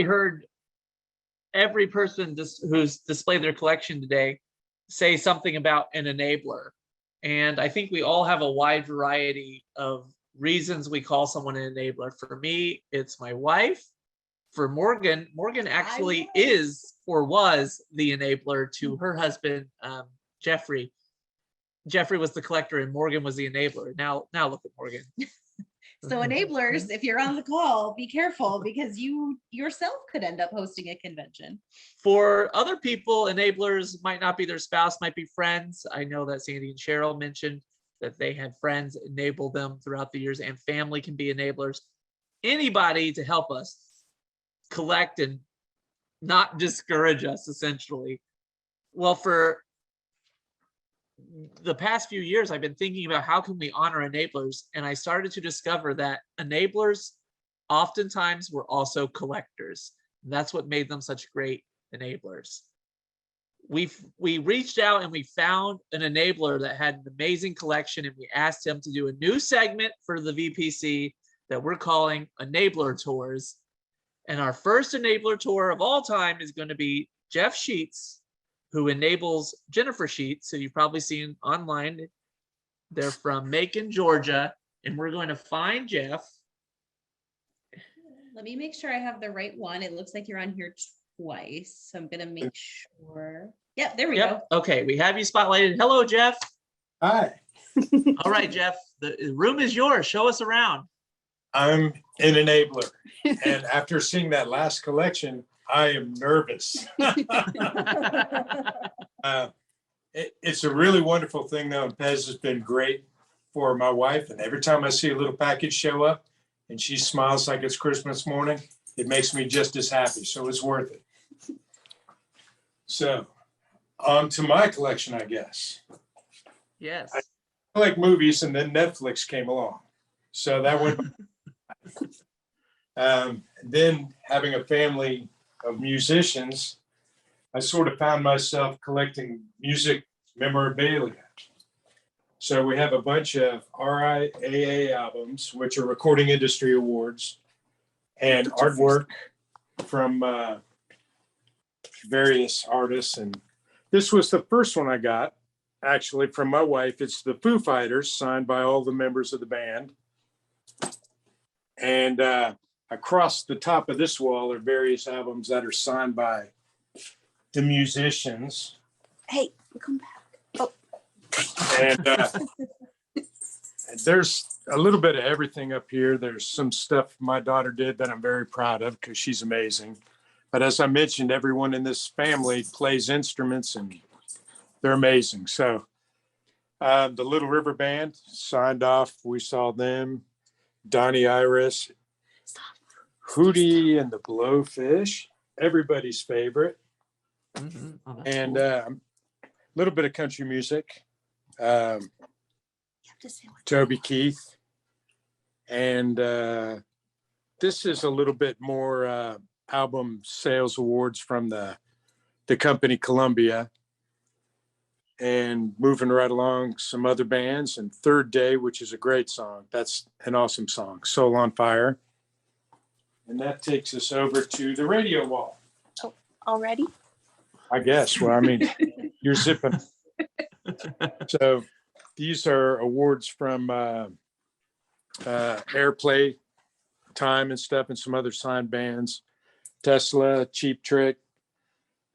heard every person who's displayed their collection today say something about an enabler. And I think we all have a wide variety of reasons we call someone an enabler. For me, it's my wife. For Morgan actually is or was the enabler to her husband, Jeffrey. Jeffrey was the collector and Morgan was the enabler. Now look at Morgan. So enablers, if you're on the call, be careful because you yourself could end up hosting a convention. For other people, enablers might not be their spouse, might be friends. I know that Sandy and Cheryl mentioned that they had friends enable them throughout the years, and family can be enablers. Anybody to help us collect and not discourage us, essentially. Well, for the past few years, I've been thinking about how can we honor enablers, and I started to discover that enablers oftentimes were also collectors. And that's what made them such great enablers. We reached out and we found an enabler that had an amazing collection, and we asked him to do a new segment for the VPC that we're calling Enabler Tours. And our first enabler tour of all time is going to be Jeff Sheetz, who enables Jennifer Sheetz, who you've probably seen online. They're from Macon, Georgia, and we're going to find Jeff. Let me make sure I have the right one. It looks like you're on here twice, so I'm gonna make sure. Yep, there we go. Okay, we have you spotlighted. Hello, Jeff. Hi. All right, Jeff, the room is yours. Show us around. I'm an enabler. And after seeing that last collection, I am nervous. It's a really wonderful thing, though. And PEZ has been great for my wife. And every time I see a little package show up and she smiles like it's Christmas morning, it makes me just as happy. So it's worth it. So on to my collection, I guess. Yes. I like movies, and then Netflix came along. So that went. Then having a family of musicians, I sort of found myself collecting music memorabilia. So we have a bunch of RIAA albums, which are Recording Industry Awards, and artwork from various artists. And this was the first one I got, actually, from my wife. It's the Foo Fighters, signed by all the members of the band. And across the top of this wall are various albums that are signed by the musicians. Hey, come back. Oh. And there's a little bit of everything up here. There's some stuff my daughter did that I'm very proud of because she's amazing. But as I mentioned, everyone in this family plays instruments and they're amazing. So the Little River Band signed off. We saw them. Donnie Iris, Hootie and the Blowfish, everybody's favorite. Mm-hmm. Oh, and cool. A little bit of country music. Toby Keith. And this is a little bit more album sales awards from the company Columbia. And moving right along, some other bands, and Third Day, which is a great song. That's an awesome song, Soul on Fire. And that takes us over to the radio wall. Oh, already? I guess. Well, I mean, you're zipping. So these are awards from Airplay Time and stuff, and some other signed bands. Tesla, Cheap Trick,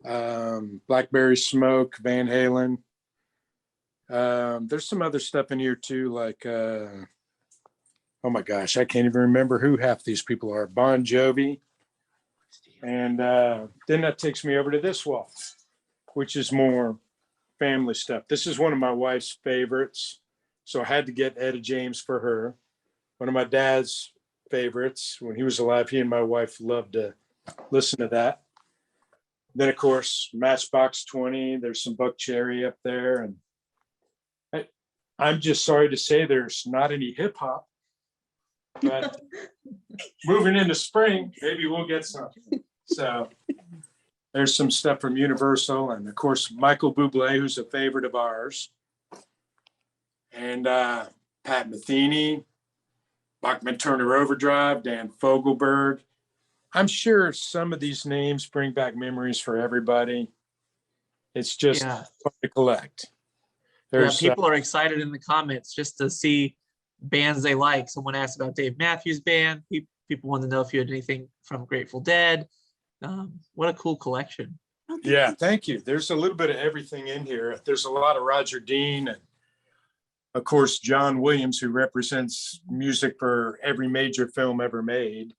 Blackberry Smoke, Van Halen. There's some other stuff in here too, like oh my gosh, I can't even remember who half these people are. Bon Jovi. And then that takes me over to this wall, which is more family stuff. This is one of my wife's favorites, so I had to get Etta James for her. One of my dad's favorites. When he was alive, he and my wife loved to listen to that. Then, of course, Matchbox 20. There's some Buck Cherry up there. And I'm just sorry to say there's not any hip hop. But moving into spring, maybe we'll get some. So there's some stuff from Universal. And, of course, Michael Bublé, who's a favorite of ours. And Pat Metheny, Bachman Turner Overdrive, Dan Fogelberg. I'm sure some of these names bring back memories for everybody. It's just Yeah. fun to collect. Yeah, There's people are excited in the comments just to see bands they like. Someone asked about Dave Matthews Band. People want to know if you had anything from Grateful Dead. What a cool collection. yeah, thank you. There's a little bit of everything in here. There's a lot of Roger Dean and of course John Williams, who represents music for every major film ever made.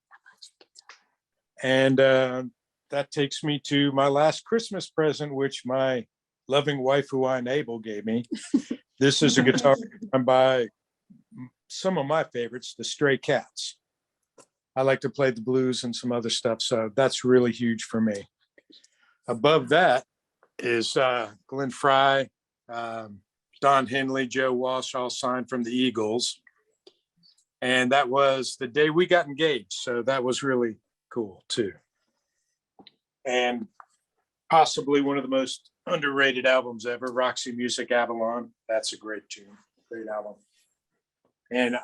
And that takes me to my last Christmas present, which my loving wife, who I enable, gave me. This is a guitar by some of my favorites, the Stray Cats. I like to play the blues and some other stuff, so that's really huge for me. Above that is Glenn Frey, Don Henley, Joe Walsh, all signed from the Eagles. And that was the day we got engaged, so that was really cool too. And possibly one of the most underrated albums ever, Roxy Music Avalon. That's a great tune, great album. And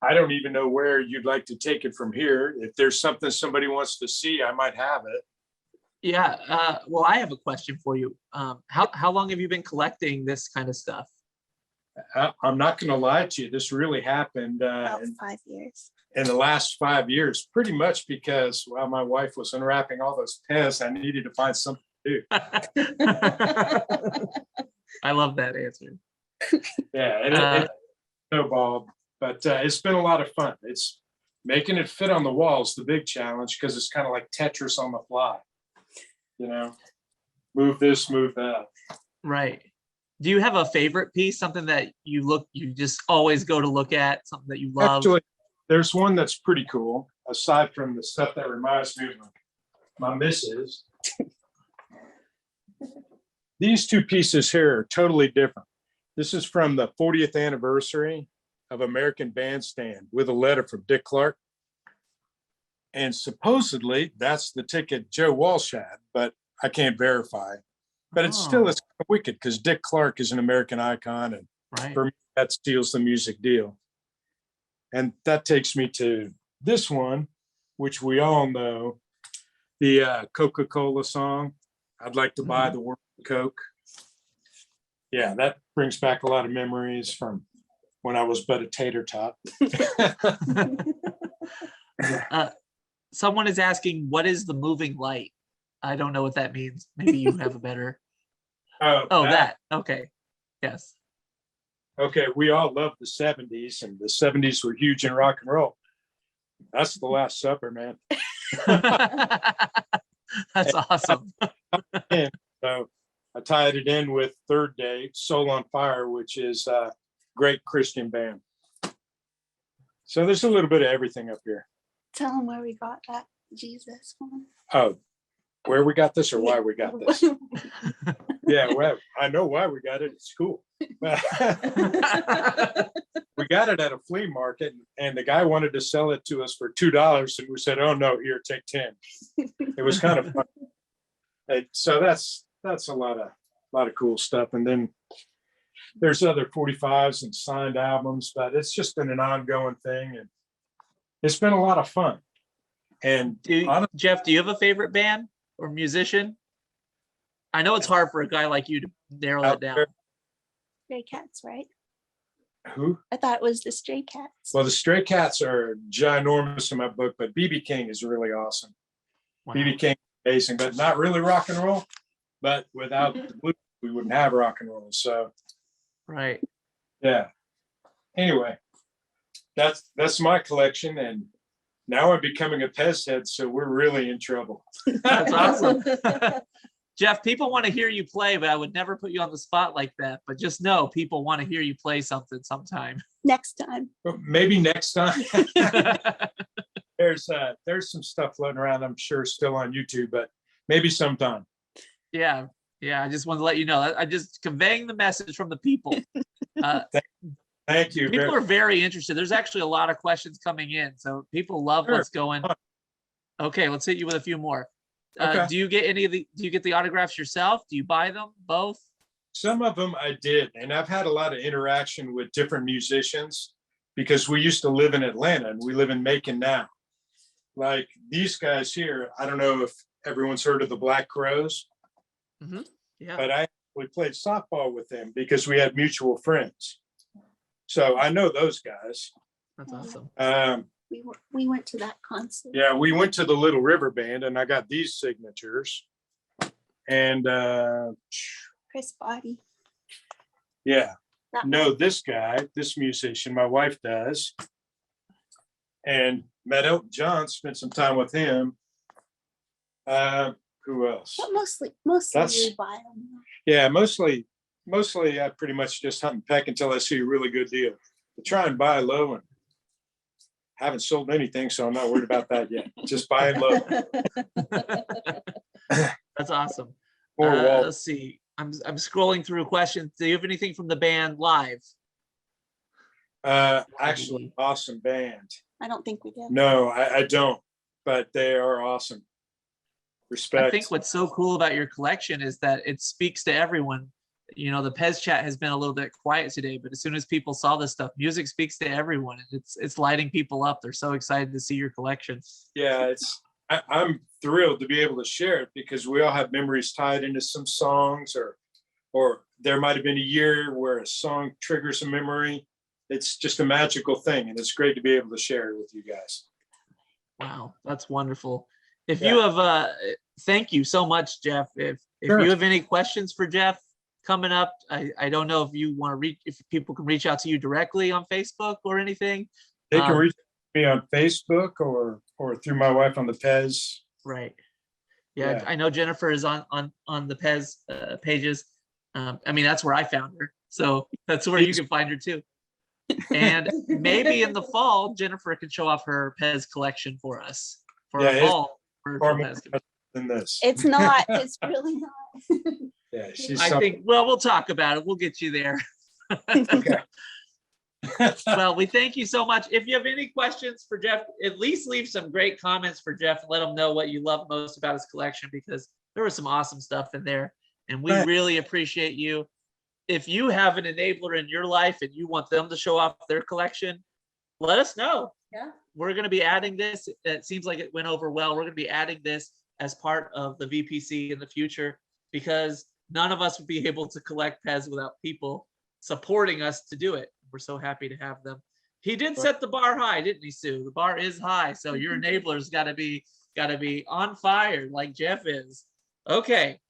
I don't even know where you'd like to take it from here. If there's something somebody wants to see, I might have it. Yeah. Well, I have a question for you. How long have you been collecting this kind of stuff? I'm not going to lie to you. This really happened About 5 years. in the last 5 years, pretty much because while my wife was unwrapping all those PEZ, I needed to find something to do. I love that answer. Yeah, and it snowballed, but it's been a lot of fun. It's making it fit on the walls, the big challenge, because it's kind of like Tetris on the fly. You know, move this, move that. Right. Do you have a favorite piece, something that you just always go to look at, something that you love? Actually, there's one that's pretty cool, aside from the stuff that reminds me of my missus. These two pieces here are totally different. This is from the 40th anniversary of American Bandstand with a letter from Dick Clark. And supposedly that's the ticket Joe Walsh had, but I can't verify. But it's still it's wicked because Dick Clark is an American icon, and Right. for me, that seals the music deal. And that takes me to this one, which we all know, the Coca-Cola song, I'd like to buy the world of Coke. Yeah, that brings back a lot of memories from when I was but a tater tot. Someone is asking, what is the moving light? I don't know what that means. Maybe you have a better. Oh, that. Okay. Yes. Okay, we all love the 70s, and the 70s were huge in rock and roll. That's the Last Supper, man. That's awesome. And so I tied it in with Third Day, Soul on Fire, which is a great Christian band. So there's a little bit of everything up here. Tell them where we got that Jesus one. Oh, where we got this or why we got this? Yeah, well, I know why we got it. It's cool. We got it at a flea market, and the guy wanted to sell it to us for $2, and we said, "Oh no, here, take 10." It was kind of fun. And so that's a lot of cool stuff. And then there's other 45s and signed albums, but it's just been an ongoing thing, and it's been a lot of fun. And Jeff, do you have a favorite band or musician? I know it's hard for a guy like you to narrow that down. Stray Cats, right? Who? I thought it was the Stray Cats. Well, the Stray Cats are ginormous in my book, but BB King is really awesome. Wow. BB King is amazing, but not really rock and roll. But without the blues, we wouldn't have rock and roll. So, right. Yeah. Anyway, that's my collection, and now I'm becoming a PEZ head, so we're really in trouble. That's awesome. Jeff, people want to hear you play, but I would never put you on the spot like that. But just know people want to hear you play something sometime. Next time. Maybe next time. There's some stuff floating around, I'm sure, still on YouTube, but maybe sometime. Yeah. I just wanted to let you know. I'm just conveying the message from the people. Thank you. People are very interested. There's actually a lot of questions coming in, so people love what's going. Okay, let's hit you with a few more. Okay. Do you get the autographs yourself? Do you buy them? Both? Some of them I did, and I've had a lot of interaction with different musicians because we used to live in Atlanta and we live in Macon now. like these guys here, I don't know if everyone's heard of the Black Crows, Yeah. but we played softball with them because we had mutual friends. So I know those guys. That's awesome. We went to that concert. Yeah, we went to the Little River Band and I got these signatures. And Chris Body. yeah, That know this guy, this musician, my wife does. And met Elton John, spent some time with him. Who else? But mostly That's- we buy them. Yeah, mostly I pretty much just hunt and peck until I see a really good deal. I try and buy low and haven't sold anything, so I'm not worried about that yet. Just buying low. That's awesome. Or wall. Let's see. I'm scrolling through questions. Do you have anything from the band live? Actually, awesome band. I don't think we did. No, I don't, but they are awesome. Respect. I think what's so cool about your collection is that it speaks to everyone. You know, the PEZ chat has been a little bit quiet today, but as soon as people saw this stuff, music speaks to everyone. It's lighting people up. They're so excited to see your collection. Yeah, I'm thrilled to be able to share it because we all have memories tied into some songs, or there might have been a year where a song triggers a memory. It's just a magical thing, and it's great to be able to share it with you guys. Wow, that's wonderful. If you have, thank you so much, Jeff. If Sure. you have any questions for Jeff coming up, I don't know if you want to reach, if people can reach out to you directly on Facebook or anything. They can reach me on Facebook or through my wife on the PEZ. Right. Yeah, Yeah. I know Jennifer is on the PEZ pages. I mean, that's where I found her. So that's where you can find her too. And maybe in the fall, Jennifer can show off her PEZ collection for us for Yeah, a it's fall. far more than this. It's not. It's really not. Yeah, she's I think, well, we'll talk about it. We'll get you there. okay. Well, we thank you so much. If you have any questions for Jeff, at least leave some great comments for Jeff and let him know what you love most about his collection, because there was some awesome stuff in there. And we really appreciate you. If you have an enabler in your life and you want them to show off their collection, let us know. Yeah. We're going to be adding this. It seems like it went over well. We're going to be adding this as part of the VPC in the future, because none of us would be able to collect PEZ without people supporting us to do it. We're so happy to have them. He did set the bar high, didn't he, Sue? The bar is high, so your enablers got to be on fire like Jeff is. Okay,